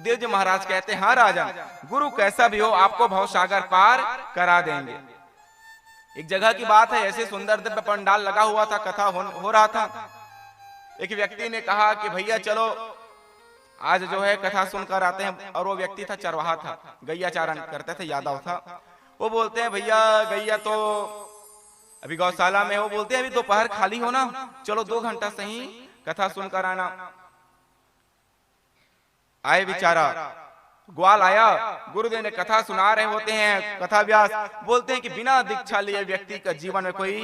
सुखदेव जी महाराज कहते हैं, हाँ राजन, गुरु कैसा भी हो आपको भवसागर पार करा देंगे। एक जगह की बात है, ऐसे सुंदर दिव्य पंडाल लगा हुआ था, कथा हो रहा था। एक व्यक्ति ने कहा कि भैया चलो आज जो है कथा सुनकर आते हैं। और वो व्यक्ति था चरवाहा था, गैया चारण करते थे, यादव था। वो बोलते हैं भैया गैया तो अभी गौशाला में, वो बोलते हैं अभी दोपहर खाली हो ना, चलो 2 घंटा सही कथा सुनकर आना। आए बेचारा, ग्वाल आया, गुरुदेव ने कथा सुना रहे होते हैं, कथा व्यास बोलते हैं कि बिना दीक्षा लिए व्यक्ति का जीवन में कोई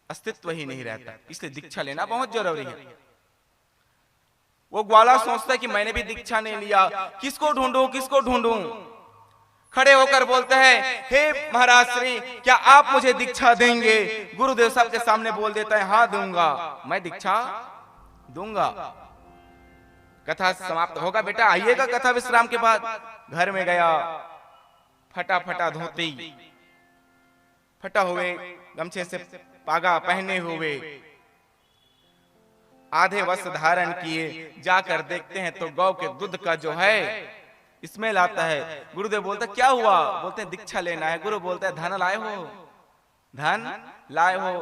अस्तित्व ही नहीं रहता, इसलिए दीक्षा लेना बहुत जरूरी है। वो ग्वाला सोचता है कि मैंने भी दीक्षा नहीं लिया, किसको ढूंढूं किसको ढूंढूं। खड़े होकर बोलते हैं, हे महाराज श्री, क्या आप मुझे दीक्षा देंगे? गुरुदेव सबके सामने बोल देता है, हाँ दूंगा, मैं दीक्षा दूंगा। कथा समाप्त होगा, बेटा आइएगा कथा विश्राम के बाद। घर में गया, फटा धोती, फटा हुए गमछे से पागा पहने हुए, आधे वस्त्र धारण किए, जाकर देखते हैं तो गौ के दूध का जो है स्मेल आता है। गुरुदेव बोलते क्या हुआ? बोलते हैं दीक्षा लेना है। गुरु बोलते हैं धन लाए हो? धन लाए हो?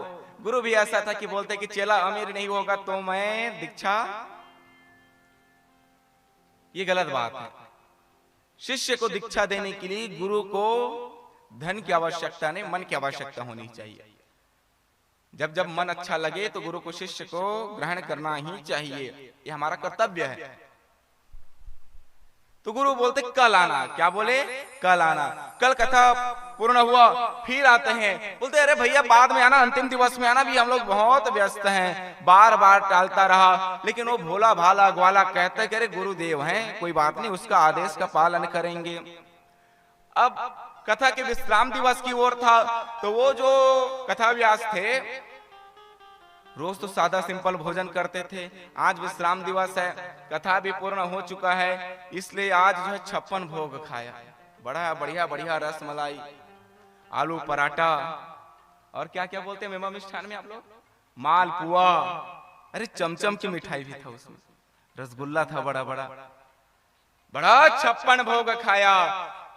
गुरु भी ऐसा था कि बोलते कि चेला अमीर नहीं होगा तो मैं दीक्षा, ये गलत बात है। शिष्य को दीक्षा देने के लिए गुरु को धन की आवश्यकता नहीं, मन की आवश्यकता होनी चाहिए। जब जब मन अच्छा लगे तो गुरु को शिष्य को ग्रहण करना ही चाहिए, ये हमारा कर्तव्य है। तो गुरु बोलते कल आना। क्या बोले? कल आना। कल कथा पूर्ण हुआ, फिर आते हैं, बोलते अरे भैया बाद में आना, अंतिम दिवस में आना, भी हम लोग बहुत व्यस्त हैं। बार बार टालता रहा, लेकिन वो भोला भाला ग्वाला कहते कि अरे गुरुदेव हैं, कोई बात नहीं, उसका आदेश का पालन करेंगे। अब कथा के विश्राम दिवस की ओर था, तो वो जो कथा व्यास थे रोज तो सादा सिंपल भोजन करते थे, आज विश्राम दिवस है, कथा भी पूर्ण हो चुका है, इसलिए आज जो है 56 भोग खाया। बड़ा बढ़िया बढ़िया रस मलाई, आलू पराठा, और क्या क्या बोलते हैं मेवा मिष्ठान में आप लोग, मालपुआ, अरे चमचम की मिठाई भी था उसमें, रसगुल्ला था बड़ा बड़ा बड़ा। 56 भोग खाया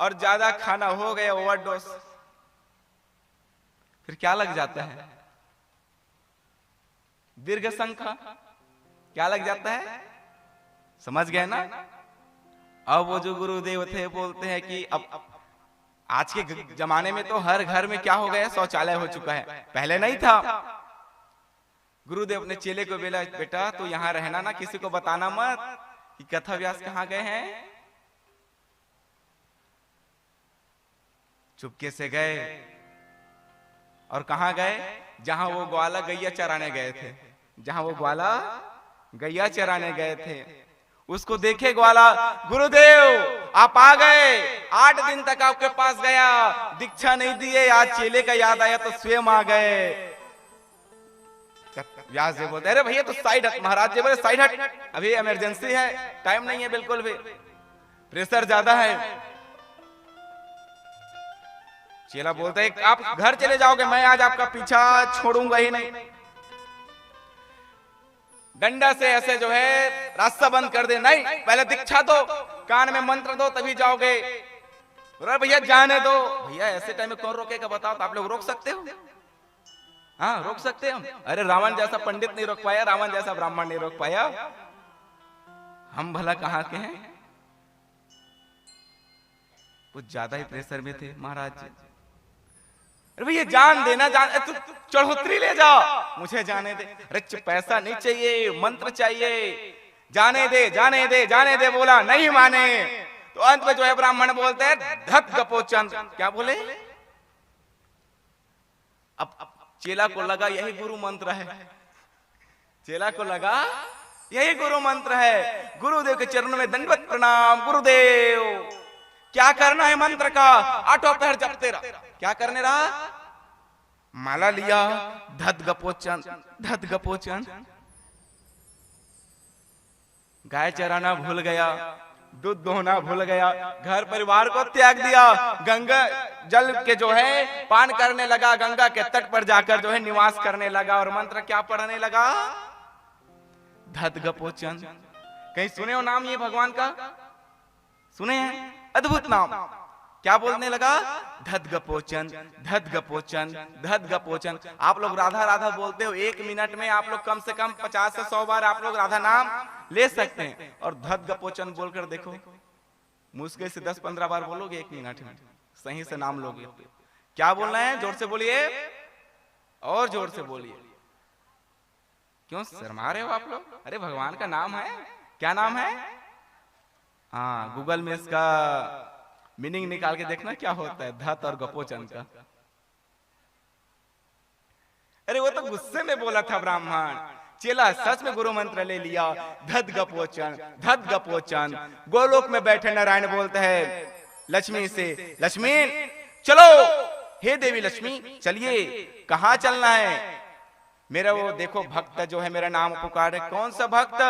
और ज्यादा खाना हो गया, ओवरडोज। फिर क्या लग जाता है? दीर्घ संख्या क्या लग जाता है? समझ गए ना? अब वो जो गुरुदेव थे बोलते हैं कि अब आज के जमाने में तो हर घर में क्या हो गया, शौचालय हो चुका है, पहले नहीं था। गुरुदेव अपने चेले को बोला, बेटा तो यहाँ रहना ना, किसी को बताना मत कि कथा व्यास कहाँ गए हैं। चुपके से गए, और कहां गए? जहां वो ग्वाला गैया चराने गए थे, जहां वो ग्वाला गैया चराने गए थे, उसको देखे ग्वाला, गुरुदेव आप आ गए, 8 दिन तक आपके पास गया, दीक्षा नहीं दिए, आज चेले का याद आया तो स्वयं आ गए। व्यास जी बोलते अरे भैया तो साइड हट। महाराज जी बोले साइड हट, अभी इमरजेंसी है, टाइम नहीं है, बिल्कुल भी प्रेशर ज्यादा है। चेला बोलता है आप घर चले जाओगे, मैं आज आपका पीछा छोड़ूंगा ही नहीं। डंडा से ऐसे जो है रास्ता बंद कर दे, नहीं पहले दीक्षा दो, कान में मंत्र दो, तभी जाओगे। अरे भैया जाने दो। भैया ऐसे टाइम में कौन रोकेगा बताओ? तो आप लोग रोक सकते हो? हाँ रोक सकते हो। अरे रावण जैसा पंडित नहीं रोक पाया, रावण जैसा ब्राह्मण नहीं रोक पाया, हम भला कहाँ के हैं? कुछ ज्यादा ही प्रेशर में थे महाराज जी। अरे भैया जान देना, जान, तू चढ़ोतरी ले जा, मुझे जाने दे। अरे पैसा नहीं चाहिए, मंत्र चाहिए, जाने दे जाने दे जाने दे। बोला नहीं माने, तो अंत में जो है ब्राह्मण बोलते हैं धत गपोचन। क्या बोले? अब चेला को लगा यही गुरु मंत्र है, चेला को लगा यही गुरु मंत्र है। गुरुदेव के चरणों में दंडवत प्रणाम। गुरुदेव क्या करना है मंत्र का? 8 पहर जपते रहा। क्या करने रहा? माला लिया, धत गपोचन धत गपोचन। गाय चराना भूल गया, दूध दोहना भूल गया, घर परिवार को त्याग दिया, गंगा जल के जो है पान करने लगा, गंगा के तट पर जाकर जो है निवास करने लगा, और मंत्र क्या पढ़ने लगा? धत गपोचन। कहीं सुने हो नाम ये भगवान का? सुने हैं, अद्भुत नाम। क्या बोलने लगा? धद गपोचन, धद गपोचन, धद गपोचन। आप लोग राधा राधा बोलते हो, 1 मिनट में आप लोग कम से कम 50 से 100 बार आप लोग राधा नाम ले सकते हैं। और धद गपोचन बोलकर देखो, मुश्किल से 10-15 बार बोलोगे 1 मिनट में, सही से नाम लोगे। क्या बोलना है? जोर से बोलिए, और जोर से बोलिए। क्यों शर्मा रहे हो आप लोग? अरे भगवान का नाम है। क्या नाम है? हाँ, गूगल में इसका मीनिंग निकाल के देखना क्या होता है धत और गपोचन का। अरे वो तो गुस्से में बोला था ब्राह्मण, चेला सच में गुरु मंत्र ले लिया। धद गपोचन, धद गपोचन। गोलोक में बैठे नारायण बोलते हैं लक्ष्मी से, लक्ष्मी चलो, हे देवी लक्ष्मी चलिए। कहाँ चलना है? मेरा वो देखो भक्त जो है मेरा नाम पुकारे। कौन सा भक्त?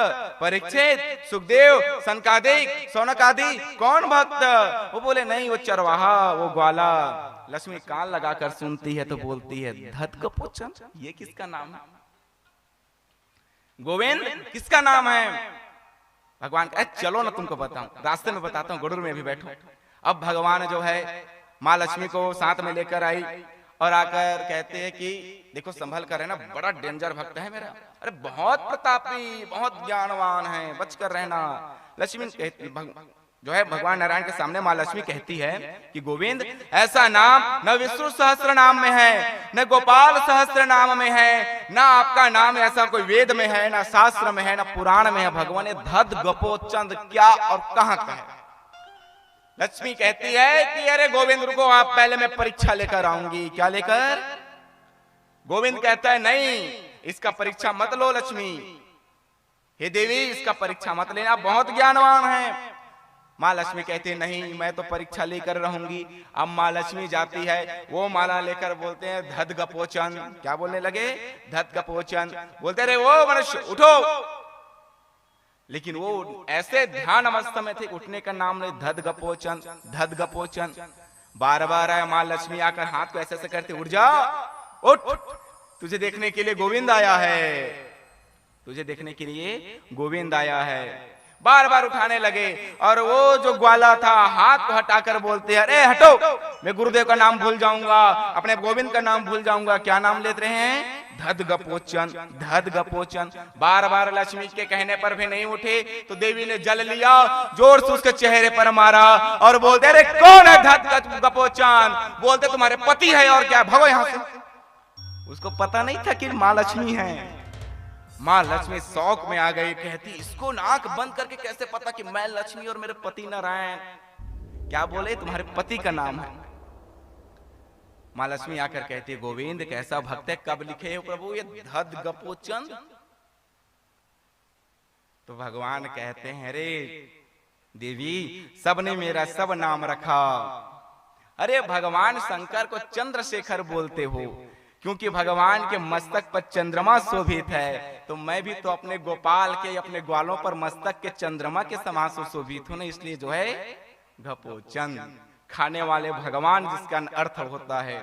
परीक्षित, सुखदेव, सनकादिक, सौनकादि। कौन भक्त? वो बोले नहीं, वो चरवाहा, वो ग्वाला। लक्ष्मी कान लगाकर सुनती है तो बोलती है धत गपोचन, ये किसका नाम है? गोविंद किसका नाम है? भगवान का चलो ना तुमको बताऊं, रास्ते में बताता हूँ, गरुड़ में भी बैठो। अब भगवान जो है माँ लक्ष्मी को साथ में लेकर आई और आकर कहते हैं कि देखो संभल कर रहना, बड़ा डेंजर भक्त है मेरा। अरे बहुत प्रतापी, बहुत ज्ञानवान है, बच कर रहना। लक्ष्मी जो है भगवान नारायण के सामने माँ लक्ष्मी कहती है कि गोविंद ऐसा नाम न विष्णु सहस्त्र नाम में है, न गोपाल सहस्त्र नाम में है, न आपका नाम ऐसा कोई वेद में है, न शास्त्र में है, न पुराण में है। भगवान ने धद गपोचन क्या और कहां का है? लक्ष्मी कहती है कि अरे गोविंद रुको, आप पहले मैं परीक्षा लेकर आऊंगी। क्या लेकर? गोविंद कहता है नहीं, इसका परीक्षा मत लो लक्ष्मी। हे देवी इसका परीक्षा मत लेना, बहुत ज्ञानवान है। माँ लक्ष्मी कहती है नहीं, मैं तो परीक्षा लेकर रहूंगी। अब माँ लक्ष्मी जाती है, वो माला लेकर बोलते हैं धद गपोचन। क्या बोलने लगे? धद गपोचन। बोलते रहे वो मनुष्य उठो, लेकिन वो ऐसे ध्यान अवस्था में थे, उठने का नाम नहीं। धद गपोचन, धद गपोचन। बार बार आया माँ लक्ष्मी आकर हाथ को ऐसे ऐसे करते, उठ जा, उठ, तुझे देखने के लिए गोविंद आया है, तुझे देखने के लिए गोविंद आया है। बार बार उठाने लगे और वो जो ग्वाला था हाथ को हटाकर बोलते हैं अरे हटो, मैं गुरुदेव का नाम भूल जाऊंगा, अपने गोविंद का नाम भूल जाऊंगा। क्या नाम लेते रहे हैं? धद गपोचन, धद गपोचन। बार बार लक्ष्मी के कहने पर भी नहीं उठे तो देवी ने जल लिया, जोर से उसके चेहरे पर मारा और बोलते अरे कौन है धद गपोचन? बोलते तुम्हारे पति है और क्या, भगो यहां से। उसको पता नहीं था कि माँ लक्ष्मी है। माँ लक्ष्मी शौक में आ गई, कहती इसको नाक बंद करके कैसे पता कि मैं लक्ष्मी और मेरे पति नारायण? क्या बोले? तुम्हारे पति का नाम है। माँ लक्ष्मी आकर कहती है गोविंद कैसा भक्त है, कब लिखे हो प्रभु ये धद गपोचन? तो भगवान कहते हैं अरे देवी सबने मेरा सब नाम रखा। अरे भगवान शंकर को चंद्रशेखर बोलते हो क्योंकि भगवान के मस्तक पर चंद्रमा शोभित है, तो मैं भी तो अपने गोपाल के अपने ग्वालों पर मस्तक के चंद्रमा के समान शोभित हूं ना, इसलिए जो है गपोचन, खाने वाले भगवान जिसका अर्थ होता है।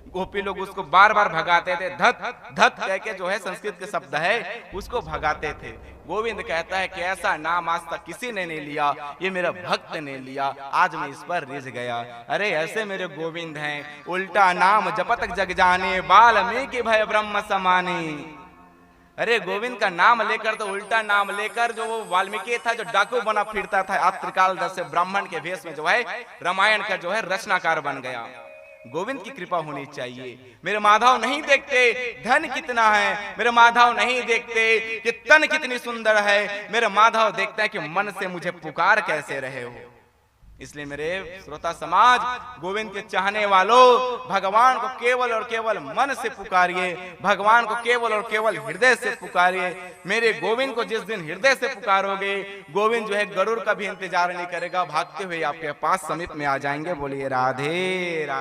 गोपी लोग उसको बार बार भगाते थे, धत धत कह के जो है संस्कृत के शब्द है उसको भगाते थे। गोविंद कहता है कि ऐसा नाम आज तक किसी ने नहीं लिया, ये मेरा भक्त ने लिया, आज मैं इस पर रिझ गया। अरे ऐसे मेरे गोविंद हैं, उल्टा नाम जपत जग जाने, वाल्मीकि भय ब्रह्म समाने। अरे गोविंद का नाम लेकर तो उल्टा नाम लेकर जो वो वाल्मीकि था जो डाकू बना फिरता था, आप त्रिकालदर्शी से ब्राह्मण के भेष में जो है रामायण का जो है रचनाकार बन गया। गोविंद की कृपा होनी चाहिए। मेरे माधव नहीं देखते धन कितना है, मेरे माधव नहीं देखते कि तन कितनी सुंदर है, मेरे माधव देखता है कि मन से मुझे पुकार कैसे रहे हो। इसलिए मेरे श्रोता समाज, गोविंद के चाहने वालों, भगवान को केवल और केवल मन से पुकारिए, भगवान को केवल और केवल हृदय से पुकारिए। मेरे गोविंद को जिस दिन हृदय से पुकारोगे, गोविंद जो है गरुड़ का भी इंतजार नहीं करेगा, भागते हुए आपके पास समीप में आ जाएंगे। बोलिए राधे राधे।